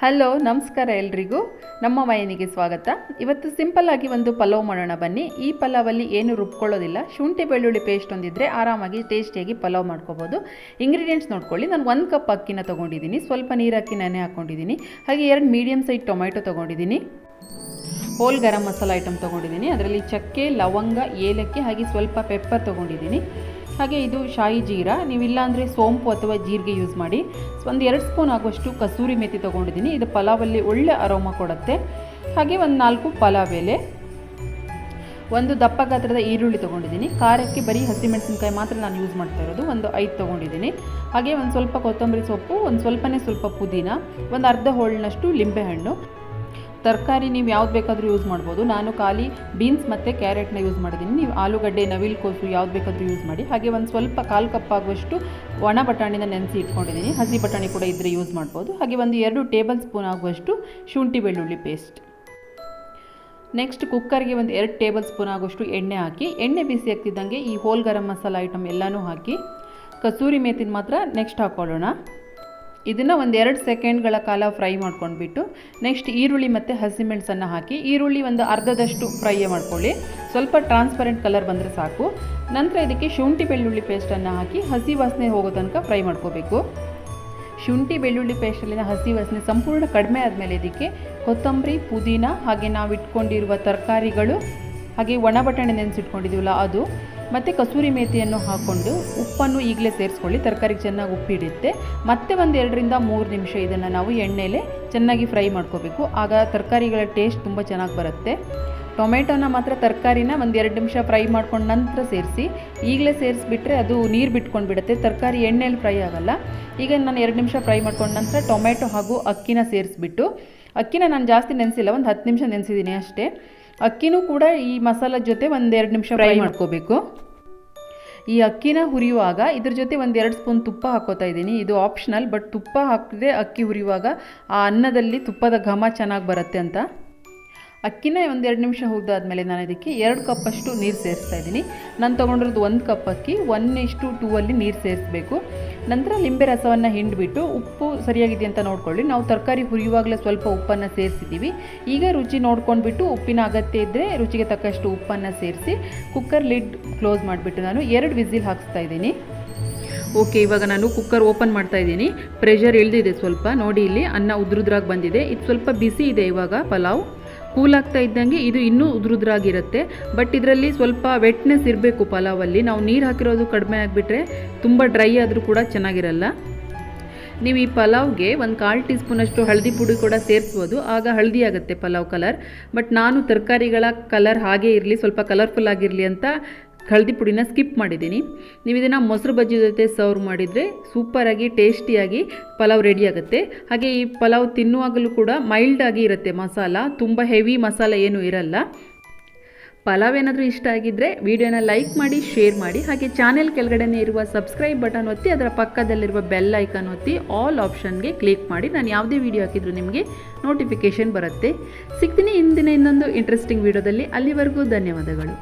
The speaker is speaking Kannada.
ಹಲೋ ನಮಸ್ಕಾರ ಎಲ್ರಿಗೂ ನಮ್ಮ ಮನೆಗೆ ಸ್ವಾಗತ. ಇವತ್ತು ಸಿಂಪಲ್ ಆಗಿ ಒಂದು ಪಲಾವ್ ಮಾಡೋಣ ಬನ್ನಿ. ಈ ಪಲಾವಲ್ಲಿ ಏನು ರುಬ್ಕೊಳ್ಳೋದಿಲ್ಲ, ಶುಂಠಿ ಬೆಳ್ಳುಳ್ಳಿ ಪೇಸ್ಟ್ ಒಂದಿದ್ರೆ ಆರಾಮಾಗಿ ಟೇಸ್ಟಿಯಾಗಿ ಪಲಾವ್ ಮಾಡ್ಕೋಬೋದು. ಇಂಗ್ರೀಡಿಯೆಂಟ್ಸ್ ನೋಡ್ಕೊಳ್ಳಿ. ನಾನು 1 ಕಪ್ ಅಕ್ಕಿನ ತೊಗೊಂಡಿದ್ದೀನಿ, ಸ್ವಲ್ಪ ನೀರು ಹಾಕಿ ನೆನೆ ಹಾಕ್ಕೊಂಡಿದ್ದೀನಿ. ಹಾಗೆ 2 ಮೀಡಿಯಮ್ ಸೈಜ್ ಟೊಮೆಟೊ ತೊಗೊಂಡಿದ್ದೀನಿ. ಹೋಲ್ ಗರಂ ಮಸಾಲ ಐಟಮ್ ತೊಗೊಂಡಿದ್ದೀನಿ. ಅದರಲ್ಲಿ ಚಕ್ಕೆ, ಲವಂಗ, ಏಲಕ್ಕಿ ಹಾಗೆ ಸ್ವಲ್ಪ ಪೆಪ್ಪರ್ ತೊಗೊಂಡಿದ್ದೀನಿ. ಹಾಗೆ ಇದು ಶಾಯಿ ಜೀರಾ, ನೀವಿಲ್ಲ ಅಂದರೆ ಸೋಂಪು ಅಥವಾ ಜೀರಿಗೆ ಯೂಸ್ ಮಾಡಿ. ಒಂದು 2 ಸ್ಪೂನ್ ಆಗುವಷ್ಟು ಕಸೂರಿ ಮೇಥಿ ತೊಗೊಂಡಿದ್ದೀನಿ. ಇದು ಪಲಾವಲ್ಲಿ ಒಳ್ಳೆ ಅರೋಮಾ ಕೊಡುತ್ತೆ. ಹಾಗೆ ಒಂದು 4 ಪಲಾವ್ ಎಲೆ, ಒಂದು ದಪ್ಪ ಗಾತ್ರದ ಈರುಳ್ಳಿ ತೊಗೊಂಡಿದ್ದೀನಿ. ಖಾರಕ್ಕೆ ಬರೀ ಹಸಿಮೆಣಸಿನ್ಕಾಯಿ ಮಾತ್ರ ನಾನು ಯೂಸ್ ಮಾಡ್ತಾ ಇರೋದು. ಒಂದು 5 ತೊಗೊಂಡಿದ್ದೀನಿ. ಹಾಗೆ ಒಂದು ಸ್ವಲ್ಪ ಕೊತ್ತಂಬರಿ ಸೊಪ್ಪು, ಒಂದು ಸ್ವಲ್ಪ ಪುದೀನ, ಒಂದು ಅರ್ಧ ಹೋಳಿನಷ್ಟು ಲಿಂಬೆಹಣ್ಣು. ತರಕಾರಿ ನೀವು ಯಾವ್ದು ಬೇಕಾದರೂ ಯೂಸ್ ಮಾಡ್ಬೋದು. ನಾನು ಖಾಲಿ ಬೀನ್ಸ್ ಮತ್ತು ಕ್ಯಾರೆಟ್ನ ಯೂಸ್ ಮಾಡಿದ್ದೀನಿ. ನೀವು ಆಲೂಗಡ್ಡೆ, ನವಿಲುಕೋಸು ಯಾವ್ದು ಬೇಕಾದರೂ ಯೂಸ್ ಮಾಡಿ. ಹಾಗೆ ಒಂದು ಸ್ವಲ್ಪ 1/4 ಕಪ್ ಆಗುವಷ್ಟು ಒಣ ಬಟಾಣಿನ ನೆನೆಸಿ ಇಟ್ಕೊಂಡಿದ್ದೀನಿ. ಹಸಿ ಬಟಾಣಿ ಕೂಡ ಇದ್ದರೆ ಯೂಸ್ ಮಾಡ್ಬೋದು. ಹಾಗೆ ಒಂದು 2 ಟೇಬಲ್ ಸ್ಪೂನ್ ಆಗುವಷ್ಟು ಶುಂಠಿ ಬೆಳ್ಳುಳ್ಳಿ ಪೇಸ್ಟ್. ನೆಕ್ಸ್ಟ್ ಕುಕ್ಕರ್ಗೆ ಒಂದು 2 ಟೇಬಲ್ ಸ್ಪೂನ್ ಆಗುವಷ್ಟು ಎಣ್ಣೆ ಹಾಕಿ, ಎಣ್ಣೆ ಬಿಸಿ ಆಗ್ತಿದ್ದಂಗೆ ಈ ಹೋಲ್ ಗರಂ ಮಸಾಲ ಐಟಮ್ ಎಲ್ಲನೂ ಹಾಕಿ, ಕಸೂರಿ ಮೇಥಿನ ಮಾತ್ರ ನೆಕ್ಸ್ಟ್ ಹಾಕ್ಕೊಳ್ಳೋಣ. ಇದನ್ನು ಒಂದು 2 ಸೆಕೆಂಡ್ಗಳ ಕಾಲ ಫ್ರೈ ಮಾಡ್ಕೊಂಡ್ಬಿಟ್ಟು ನೆಕ್ಸ್ಟ್ ಈರುಳ್ಳಿ ಮತ್ತು ಹಸಿಮೆಣಸನ್ನು ಹಾಕಿ, ಈರುಳ್ಳಿ ಒಂದು ಅರ್ಧದಷ್ಟು ಫ್ರೈ ಮಾಡ್ಕೊಳ್ಳಿ. ಸ್ವಲ್ಪ ಟ್ರಾನ್ಸ್ಪರೆಂಟ್ ಕಲರ್ ಬಂದರೆ ಸಾಕು. ನಂತರ ಇದಕ್ಕೆ ಶುಂಠಿ ಬೆಳ್ಳುಳ್ಳಿ ಪೇಸ್ಟನ್ನು ಹಾಕಿ ಹಸಿ ವಾಸನೆ ಹೋಗೋ ತನಕ ಫ್ರೈ ಮಾಡ್ಕೋಬೇಕು. ಶುಂಠಿ ಬೆಳ್ಳುಳ್ಳಿ ಪೇಸ್ಟಲ್ಲಿನ ಹಸಿ ವಾಸನೆ ಸಂಪೂರ್ಣ ಕಡಿಮೆ ಆದಮೇಲೆ ಇದಕ್ಕೆ ಕೊತ್ತಂಬರಿ, ಪುದೀನ, ಹಾಗೆ ನಾವು ಇಟ್ಕೊಂಡಿರುವ ತರಕಾರಿಗಳು, ಹಾಗೆ ಒಣ ಬಟಾಣಿ ನೆನೆಸಿಟ್ಕೊಂಡಿದ್ದೀವಲ್ಲ ಅದು, ಮತ್ತು ಕಸೂರಿ ಮೇಥಿಯನ್ನು ಹಾಕ್ಕೊಂಡು ಉಪ್ಪನ್ನು ಈಗಲೇ ಸೇರಿಸ್ಕೊಳ್ಳಿ. ತರಕಾರಿಗೆ ಚೆನ್ನಾಗಿ ಉಪ್ಪು ಹಿಡಿಯುತ್ತೆ. ಮತ್ತೆ ಒಂದು 2 ರಿಂದ 3 ನಿಮಿಷ ಇದನ್ನು ನಾವು ಎಣ್ಣೆಲೆ ಚೆನ್ನಾಗಿ ಫ್ರೈ ಮಾಡ್ಕೋಬೇಕು. ಆಗ ತರಕಾರಿಗಳ ಟೇಸ್ಟ್ ತುಂಬ ಚೆನ್ನಾಗಿ ಬರುತ್ತೆ. ಟೊಮೆಟೊನ ಮಾತ್ರ ತರಕಾರಿನ ಒಂದು 2 ನಿಮಿಷ ಫ್ರೈ ಮಾಡ್ಕೊಂಡು ನಂತರ ಸೇರಿಸಿ. ಈಗಲೇ ಸೇರಿಸ್ಬಿಟ್ರೆ ಅದು ನೀರು ಬಿಟ್ಕೊಂಡು ಬಿಡುತ್ತೆ, ತರಕಾರಿ ಎಣ್ಣೆಯಲ್ಲಿ ಫ್ರೈ ಆಗೋಲ್ಲ. ಈಗ ನಾನು 2 ನಿಮಿಷ ಫ್ರೈ ಮಾಡ್ಕೊಂಡು ನಂತರ ಟೊಮೆಟೊ ಹಾಗೂ ಅಕ್ಕಿನ ಸೇರಿಸ್ಬಿಟ್ಟು, ಅಕ್ಕಿನ ನಾನು ಜಾಸ್ತಿ ನೆನೆಸಿಲ್ಲ, ಒಂದು 10 ನಿಮಿಷ ನೆನೆಸಿದ್ದೀನಿ ಅಷ್ಟೇ. ಅಕ್ಕಿನೂ ಕೂಡ ಈ ಮಸಾಲ ಜೊತೆ ಒಂದು 2 ನಿಮಿಷ ಫ್ರೈ ಮಾಡ್ಕೋಬೇಕು. ಈ ಅಕ್ಕಿನ ಹುರಿಯುವಾಗ ಇದ್ರ ಜೊತೆ ಒಂದು 2 ಸ್ಪೂನ್ ತುಪ್ಪ ಹಾಕೋತಾ ಇದ್ದೀನಿ. ಇದು ಆಪ್ಷನಲ್, ಬಟ್ ತುಪ್ಪ ಹಾಕಿದ್ರೆ ಅಕ್ಕಿ ಹುರಿಯುವಾಗ ಆ ಅನ್ನದಲ್ಲಿ ತುಪ್ಪದ ಘಮ ಚೆನ್ನಾಗಿ ಬರುತ್ತೆ ಅಂತ. ಅಕ್ಕಿನ ಒಂದು 2 ನಿಮಿಷ ಹುರಿದಾದ್ಮೇಲೆ ನಾನು ಇದಕ್ಕೆ 2 ಕಪ್ಪಷ್ಟು ನೀರು ಸೇರಿಸ್ತಾ ಇದ್ದೀನಿ. ನಾನು ತೊಗೊಂಡಿರೋದು 1 ಕಪ್ ಅಕ್ಕಿ, 1:2 ಅಲ್ಲಿ ನೀರು ಸೇರಿಸಬೇಕು. ನಂತರ ಲಿಂಬೆ ರಸವನ್ನು ಹಿಂಡಿಬಿಟ್ಟು ಉಪ್ಪು ಸರಿಯಾಗಿದೆ ಅಂತ ನೋಡ್ಕೊಳ್ಳಿ. ನಾವು ತರಕಾರಿ ಹುರಿಯುವಾಗಲೇ ಸ್ವಲ್ಪ ಉಪ್ಪನ್ನು ಸೇರಿಸಿದ್ದೀವಿ. ಈಗ ರುಚಿ ನೋಡ್ಕೊಂಡ್ಬಿಟ್ಟು ಉಪ್ಪಿನ ಅಗತ್ಯ ಇದ್ದರೆ ರುಚಿಗೆ ತಕ್ಕಷ್ಟು ಉಪ್ಪನ್ನು ಸೇರಿಸಿ ಕುಕ್ಕರ್ ಲಿಡ್ ಕ್ಲೋಸ್ ಮಾಡಿಬಿಟ್ಟು ನಾನು 2 ವಿಸಿಲ್ ಹಾಕ್ಸ್ತಾ ಇದ್ದೀನಿ. ಓಕೆ, ಇವಾಗ ನಾನು ಕುಕ್ಕರ್ ಓಪನ್ ಮಾಡ್ತಾ ಇದ್ದೀನಿ. ಪ್ರೆಷರ್ ಇಳಿದಿದೆ ಸ್ವಲ್ಪ, ನೋಡಿ ಇಲ್ಲಿ ಅನ್ನ ಉದ್ರುದ್ರಾಗಿ ಬಂದಿದೆ. ಇದು ಸ್ವಲ್ಪ ಬಿಸಿ ಇದೆ. ಇವಾಗ ಪಲಾವ್ ಕೂಲ್ ಆಗ್ತಾ ಇದ್ದಂಗೆ ಇದು ಇನ್ನೂ ಉದ್ರುದ್ರಾಗಿರುತ್ತೆ. ಬಟ್ ಇದರಲ್ಲಿ ಸ್ವಲ್ಪ ವೆಟ್ನೆಸ್ ಇರಬೇಕು ಪಲಾವಲ್ಲಿ. ನಾವು ನೀರು ಹಾಕಿರೋದು ಕಡಿಮೆ ಆಗಿಬಿಟ್ರೆ ತುಂಬ ಡ್ರೈ ಆದರೂ ಕೂಡ ಚೆನ್ನಾಗಿರಲ್ಲ. ನೀವು ಈ ಪಲಾವ್ಗೆ ಒಂದು 1/4 ಟೀ ಸ್ಪೂನಷ್ಟು ಹಳದಿ ಪುಡಿ ಕೂಡ ಸೇರಿಸ್ಬೋದು, ಆಗ ಹಳದಿ ಆಗುತ್ತೆ ಪಲಾವ್ ಕಲರ್. ಬಟ್ ನಾನು ತರಕಾರಿಗಳ ಕಲರ್ ಹಾಗೇ ಇರಲಿ, ಸ್ವಲ್ಪ ಕಲರ್ಫುಲ್ ಆಗಿರಲಿ ಅಂತ ಹಳದಿ ಪುಡಿನ ಸ್ಕಿಪ್ ಮಾಡಿದ್ದೀನಿ. ನೀವು ಇದನ್ನು ಮೊಸರು ಬಜ್ಜಿ ಜೊತೆ ಸರ್ವ್ ಮಾಡಿದರೆ ಸೂಪರಾಗಿ ಟೇಸ್ಟಿಯಾಗಿ ಪಲಾವ್ ರೆಡಿ ಆಗುತ್ತೆ. ಹಾಗೆ ಈ ಪಲಾವ್ ತಿನ್ನುವಾಗಲೂ ಕೂಡ ಮೈಲ್ಡಾಗಿ ಇರುತ್ತೆ ಮಸಾಲ, ತುಂಬ ಹೆವಿ ಮಸಾಲ ಏನೂ ಇರಲ್ಲ. ಪಲಾವ್ ಏನಾದರೂ ಇಷ್ಟ ಆಗಿದ್ದರೆ ವಿಡಿಯೋನ ಲೈಕ್ ಮಾಡಿ, ಶೇರ್ ಮಾಡಿ. ಹಾಗೆ ಚಾನೆಲ್ ಕೆಳಗಡೆನೇ ಇರುವ ಸಬ್ಸ್ಕ್ರೈಬ್ ಬಟನ್ ಒತ್ತಿ, ಅದರ ಪಕ್ಕದಲ್ಲಿರುವ ಬೆಲ್ ಐಕಾನ್ ಒತ್ತಿ ಆಲ್ ಆಪ್ಷನ್ಗೆ ಕ್ಲಿಕ್ ಮಾಡಿ. ನಾನು ಯಾವುದೇ ವಿಡಿಯೋ ಹಾಕಿದರೂ ನಿಮಗೆ ನೋಟಿಫಿಕೇಷನ್ ಬರುತ್ತೆ. ಸಿಗ್ತೀನಿ ಇಂದಿನ ಇನ್ನೊಂದು ಇಂಟ್ರೆಸ್ಟಿಂಗ್ ವಿಡಿಯೋದಲ್ಲಿ. ಅಲ್ಲಿವರೆಗೂ ಧನ್ಯವಾದಗಳು.